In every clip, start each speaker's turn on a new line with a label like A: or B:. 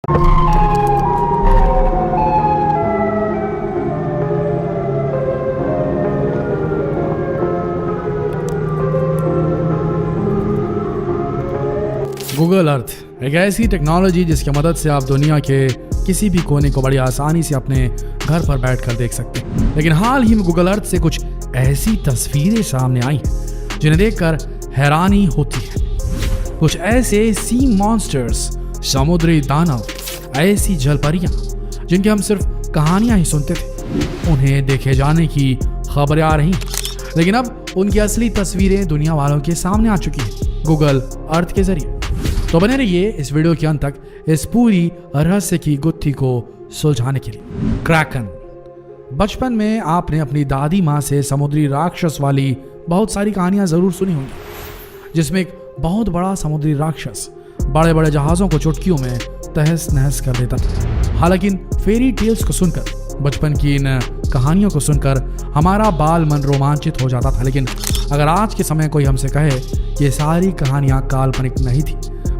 A: Google Earth एक ऐसी technology जिसकी मदद से आप दुनिया के किसी भी कोने को बड़ी आसानी से अपने घर पर बैठकर देख सकते हैं। लेकिन हाल ही में गूगल अर्थ से कुछ ऐसी तस्वीरें सामने आई हैं जिन्हें देखकर हैरानी होती है। कुछ ऐसे सी मॉन्स्टर्स, समुद्री दानव, ऐसी जलपरियां जिनकी हम सिर्फ कहानियां ही सुनते थे, उन्हें देखे जाने की खबरें आ रही, लेकिन अब उनकी असली तस्वीरें दुनिया वालों के सामने आ चुकी है गूगल अर्थ के जरिए। तो बने रहिए इस वीडियो के अंत तक इस पूरी रहस्य की गुत्थी को सुलझाने के लिए। क्रैकन। बचपन में आपने अपनी दादी माँ से समुद्री राक्षस वाली बहुत सारी कहानियां जरूर सुनी होंगी, जिसमें एक बहुत बड़ा समुद्री राक्षस बड़े बड़े जहाजों को चुटकियों में तहस नहस कर देता था। हालांकि इन फेरी टेल्स को सुनकर, बचपन की इन कहानियों को सुनकर हमारा बाल मन रोमांचित हो जाता था। लेकिन अगर आज के समय कोई हमसे कहे ये सारी कहानियां काल्पनिक नहीं थी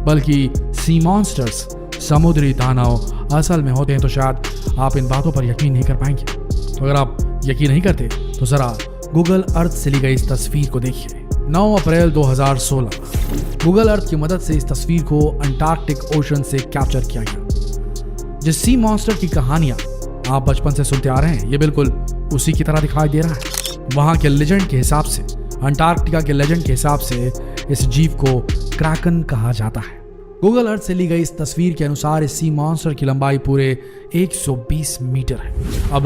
A: बल्कि सी मॉन्स्टर्स, समुद्री दानव असल में होते हैं, तो शायद आप इन बातों पर यकीन नहीं कर पाएंगे। तो अगर आप यकीन नहीं करते तो जरा गूगल अर्थ से ली गई इस तस्वीर को देखिए। 9 अप्रैल 2016 गूगल अर्थ की मदद से इस तस्वीर को अंटार्कटिक ओशन से कैप्चर किया गया। जिस सी मॉन्स्टर की कहानियां आप बचपन से सुनते आ रहे हैं, ये बिल्कुल उसी की तरह दिखाई दे रहा है। वहां के लेजेंड के हिसाब से, अंटार्कटिका के लेजेंड के हिसाब से इस जीव को क्रैकन कहा जाता है। गूगल अर्थ से ली गई इस तस्वीर के अनुसार इस सी मॉन्स्टर की लंबाई पूरे 120 मीटर है। अब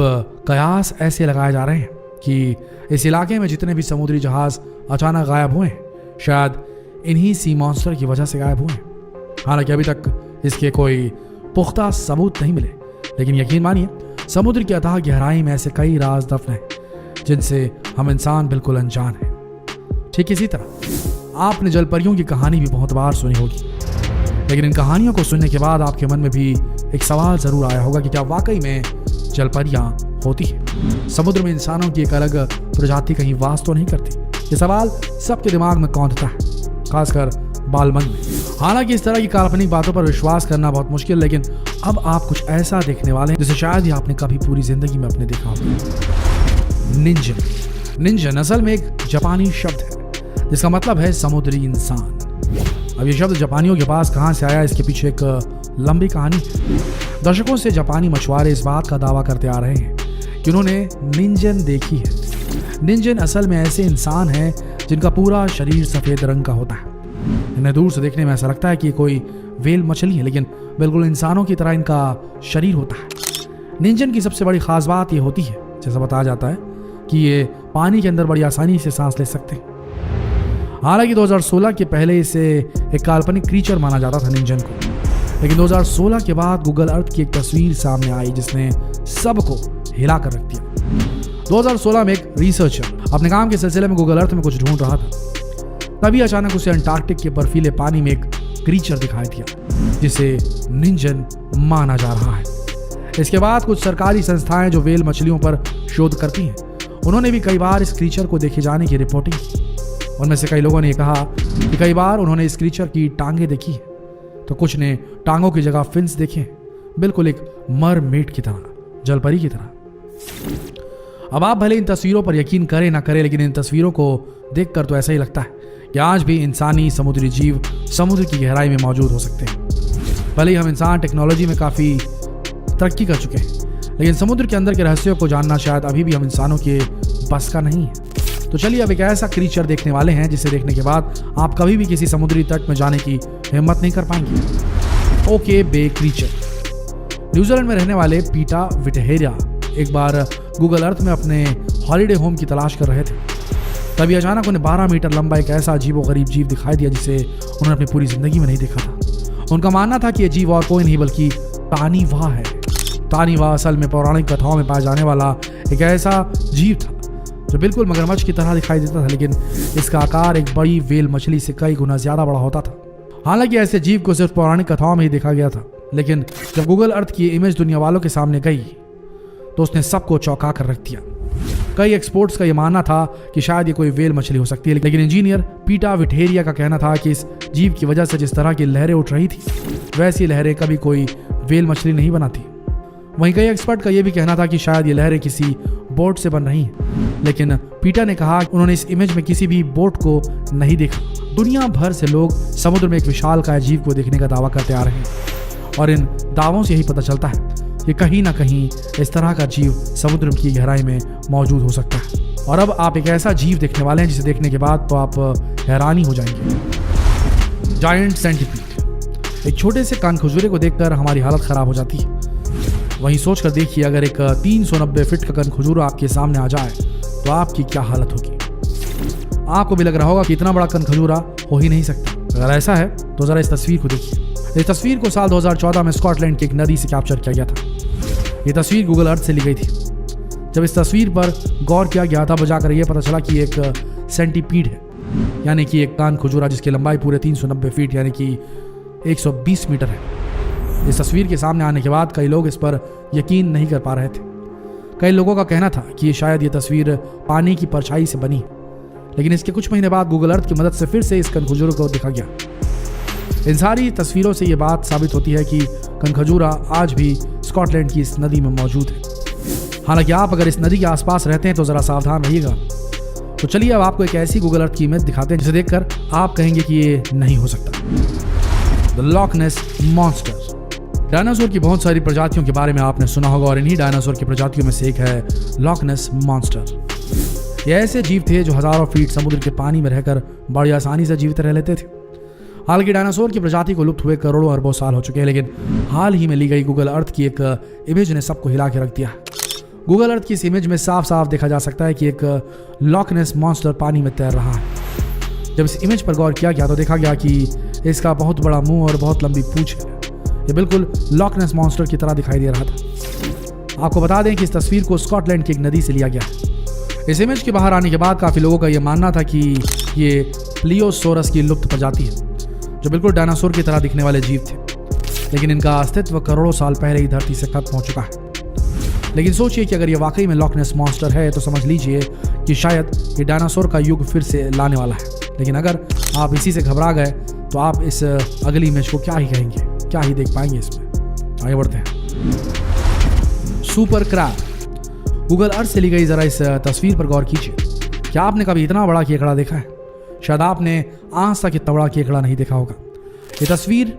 A: कयास ऐसे लगाए जा रहे हैं कि इस इलाके में जितने भी समुद्री जहाज अचानक गायब हुए हैं, शायद इन्हीं सी मॉन्स्टर की वजह से गायब हुए हैं। हालांकि अभी तक इसके कोई पुख्ता सबूत नहीं मिले, लेकिन यकीन मानिए समुद्र की अथाह गहराई में ऐसे कई राज दफन हैं जिनसे हम इंसान बिल्कुल अनजान हैं। ठीक इसी तरह आपने जलपरियों की कहानी भी बहुत बार सुनी होगी, लेकिन इन कहानियों को सुनने के बाद आपके मन में भी एक सवाल जरूर आया होगा कि क्या वाकई में जलपरियां होती हैं? समुद्र में इंसानों की एक अलग प्रजाति कहीं वास तो नहीं करती? ये सवाल सबके दिमाग में कौंधता है, खासकर बालमन में। हालांकि इस तरह की काल्पनिक बातों पर विश्वास करना बहुत मुश्किल, लेकिन अब आप कुछ ऐसा देखने वाले हैं जिसे शायद ही आपने कभी पूरी जिंदगी में अपने देखा होगा। निंजन। निंजन असल में एक जापानी शब्द है जिसका मतलब है समुद्री इंसान। अब ये शब्द जापानियों के पास कहां से आया, इसके पीछे एक लंबी कहानी है। दशकों से जापानी मछुआरे इस बात का दावा करते आ रहे हैं कि उन्होंने निंजन देखी है। निंजन असल में ऐसे इंसान हैं जिनका पूरा शरीर सफेद रंग का होता है। इन्हें दूर से देखने में ऐसा लगता है कि कोई व्हेल मछली है, लेकिन बिल्कुल इंसानों की तरह इनका शरीर होता है। निंजन की सबसे बड़ी खास बात ये होती है, जैसा बताया जाता है, कि ये पानी के अंदर बड़ी आसानी से सांस ले सकते हैं। हालांकि 2016 के पहले इसे एक काल्पनिक क्रीचर माना जाता था निंजन को, लेकिन 2016 के बाद गूगल अर्थ की एक तस्वीर सामने आई जिसने सबको हिला कर रख दिया। 2016 में एक रिसर्चर अपने काम के सिलसिले में गूगल अर्थ में कुछ ढूंढ रहा था, तभी अचानक उसे अंटार्कटिक के बर्फीले पानी में एक क्रीचर दिखाई दिया जिसे निंजन माना जा रहा है। इसके बाद कुछ सरकारी संस्थाएं जो व्हेल मछलियों पर शोध करती हैं, उन्होंने भी कई बार इस क्रीचर को देखे जाने की रिपोर्टिंग की। उनमें से कई लोगों ने कहा कि कई बार उन्होंने इस क्रीचर की टांगें देखी है, तो कुछ ने टांगों की जगह फिन्स देखे, बिल्कुल एक मरमेड की तरह, जलपरी की तरह। अब आप भले इन तस्वीरों पर यकीन करें ना करें, लेकिन इन तस्वीरों को देखकर तो ऐसा ही लगता है कि आज भी इंसानी समुद्री जीव समुद्र की गहराई में मौजूद हो सकते हैं। भले ही हम इंसान टेक्नोलॉजी में काफ़ी तरक्की कर चुके हैं, लेकिन समुद्र के अंदर के रहस्यों को जानना शायद अभी भी हम इंसानों के बस का नहीं है। तो चलिए अब एक ऐसा क्रीचर देखने वाले हैं जिसे देखने के बाद आप कभी भी किसी समुद्री तट में जाने की हिम्मत नहीं कर पाएंगे। ओके बे क्रीचर। न्यूजीलैंड में रहने वाले पीटा विटहेरिया एक बार गूगल अर्थ में अपने हॉलिडे होम की तलाश कर रहे थे, तभी अचानक उन्हें 12 मीटर लंबा एक ऐसा अजीबोगरीब जीव दिखाई दिया जिसे उन्होंने अपनी पूरी जिंदगी में नहीं देखा था। उनका मानना था कि यह जीव और कोई नहीं बल्कि तानीवा है। तानीवा असल में पौराणिक कथाओं में पाया जाने वाला एक ऐसा जीव था जो बिल्कुल मगरमच्छ की तरह दिखाई देता था, लेकिन इसका आकार एक बड़ी व्हेल मछली से कई गुना ज्यादा बड़ा होता था। हालांकि ऐसे जीव को सिर्फ पौराणिक कथाओं में ही देखा गया था, लेकिन जब गूगल अर्थ की इमेज दुनिया वालों के सामने गई तो उसने सबको चौंका कर रख दिया। कई एक्सपर्ट्स का यह मानना था कि शायद ये कोई व्हेल मछली हो सकती है, लेकिन इंजीनियर पीटा विटहेरिया का कहना था कि इस जीव की वजह से जिस तरह की लहरें उठ रही थी, वैसी लहरें कभी कोई व्हेल मछली नहीं बनाती। वहीं कई एक्सपर्ट का यह भी कहना था कि शायद ये लहरें किसी बोट से बन रही हैं, लेकिन पीटर ने कहा उन्होंने इस इमेज में किसी भी बोट को नहीं देखा। दुनिया भर से लोग समुद्र में एक विशालकाय जीव को देखने का दावा करते आ रहे हैं और इन दावों से यही पता चलता है कि कहीं ना कहीं इस तरह का जीव समुद्र की गहराई में मौजूद हो सकता है। और अब आप एक ऐसा जीव देखने वाले हैं जिसे देखने के बाद तो आप हैरानी हो जाएंगे। Giant centipede. एक छोटे से कानखजूरे को देखकर हमारी हालत खराब हो जाती है। वहीं सोचकर देखिए, अगर एक 390 फीट का कनखजूरा आपके सामने आ जाए तो आपकी क्या हालत होगी। आपको भी लग रहा होगा कि इतना बड़ा कनखजूरा हो ही नहीं सकता। अगर ऐसा है तो जरा इस तस्वीर को देखिए। इस तस्वीर को साल 2014 में स्कॉटलैंड की एक नदी से कैप्चर किया गया था। ये तस्वीर गूगल अर्थ से ली गई थी। जब इस तस्वीर पर गौर किया गया तब जाकर यह पता चला कि एक सेंटीपीड है, यानी कि एक कानखजूरा जिसकी लंबाई पूरे 390 फीट यानी कि 120 मीटर है। इस तस्वीर के सामने आने के बाद कई लोग इस पर यकीन नहीं कर पा रहे थे। कई लोगों का कहना था कि शायद ये तस्वीर पानी की परछाई से बनी, लेकिन इसके कुछ महीने बाद गूगल अर्थ की मदद से फिर से इस कनखजूरे को देखा गया। इन सारी तस्वीरों से ये बात साबित होती है कि कनखजूरा आज भी स्कॉटलैंड की इस नदी में मौजूद है। हालांकि आप अगर इस नदी के आसपास रहते हैं तो जरा सावधान रहिएगा। तो चलिए अब आपको एक ऐसी गूगल अर्थ की इमेज दिखाते हैं जिसे देखकर आप कहेंगे कि ये नहीं हो सकता। The Loch Ness monster. Dinosaur की बहुत सारी प्रजातियों के बारे में आपने सुना होगा और इन्हीं डायनासोर की प्रजातियों में से एक है लॉक नेस मॉन्स्टर। ये ऐसे जीव थे जो हजारों फीट समुद्र के पानी में रहकर बड़ी आसानी से जीवित रह लेते थे। हालांकि डायनासोर की प्रजाति को लुप्त हुए करोड़ों अरबों साल हो चुके हैं, लेकिन हाल ही में ली गई गूगल अर्थ की एक इमेज ने सबको हिला के रख दिया। गूगल अर्थ की इस इमेज में साफ साफ देखा जा सकता है कि एक लॉक नेस मॉन्स्टर पानी में तैर रहा है। जब इस इमेज पर गौर किया गया तो देखा गया कि इसका बहुत बड़ा मुंह और बहुत लंबी पूंछ है। ये बिल्कुल लॉक नेस मॉन्स्टर की तरह दिखाई दे रहा था। आपको बता दें कि इस तस्वीर को स्कॉटलैंड की एक नदी से लिया गया। इस इमेज के बाहर आने के बाद काफी लोगों का यह मानना था कि ये प्लियोसोरस की लुप्त प्रजाति है, जो बिल्कुल डायनासोर की तरह दिखने वाले जीव थे, लेकिन इनका अस्तित्व करोड़ों साल पहले ही धरती से खत्म हो चुका है। लेकिन सोचिए कि अगर ये वाकई में लॉक नेस मॉन्स्टर है तो समझ लीजिए कि शायद ये डायनासोर का युग फिर से लाने वाला है। लेकिन अगर आप इसी से घबरा गए तो आप इस अगली इमेज को क्या ही कहेंगे, क्या ही देख पाएंगे इसमें। आगे बढ़ते हैं। Super crab. गूगल अर्थ से ली गई जरा इस तस्वीर पर गौर कीजिए। क्या आपने कभी इतना बड़ा केकड़ा देखा है? शायद आपने आज तक इतना बड़ा केकड़ा नहीं देखा होगा। ये तस्वीर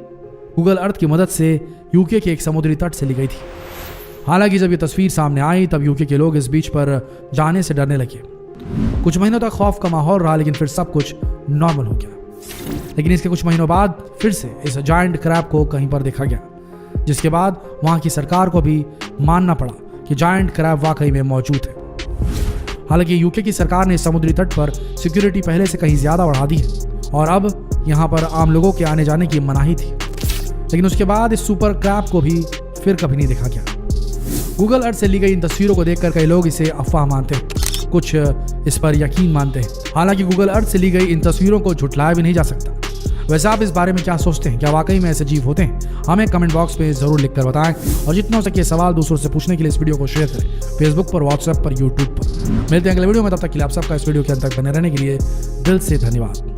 A: गूगल अर्थ की मदद से यूके के एक समुद्री तट से ली गई थी। हालांकि जब ये तस्वीर सामने आई तब यूके के लोग इस बीच पर जाने से डरने लगे। कुछ महीनों तक खौफ का माहौल रहा, लेकिन फिर सब कुछ नॉर्मल हो गया। लेकिन इसके कुछ महीनों बाद फिर से इस जायंट क्रैब को कहीं पर देखा गया, जिसके बाद वहां की सरकार को भी मानना पड़ा कि जायंट क्रैब वाकई में मौजूद है। हालांकि यूके की सरकार ने समुद्री तट पर सिक्योरिटी पहले से कहीं ज्यादा बढ़ा दी है और अब यहाँ पर आम लोगों के आने जाने की मनाही थी। लेकिन उसके बाद इस सुपर क्रैब को भी फिर कभी नहीं देखा गया। गूगल अर्थ से ली गई इन तस्वीरों को देखकर कई लोग इसे अफवाह मानते हैं, कुछ इस पर यकीन मानते हैं। हालांकि गूगल अर्थ से ली गई इन तस्वीरों को झुठलाया भी नहीं जा सकता। वैसे आप इस बारे में क्या सोचते हैं? क्या वाकई में ऐसे जीव होते हैं? हमें कमेंट बॉक्स पे जरूर लिखकर बताएं और जितना हो सके सवाल दूसरों से पूछने के लिए इस वीडियो को शेयर करें, फेसबुक पर, व्हाट्सएप पर, यूट्यूब पर। मिलते हैं अगले वीडियो में, तब तक के लिए आप सबका इस वीडियो के अंत तक बने रहने के लिए दिल से धन्यवाद।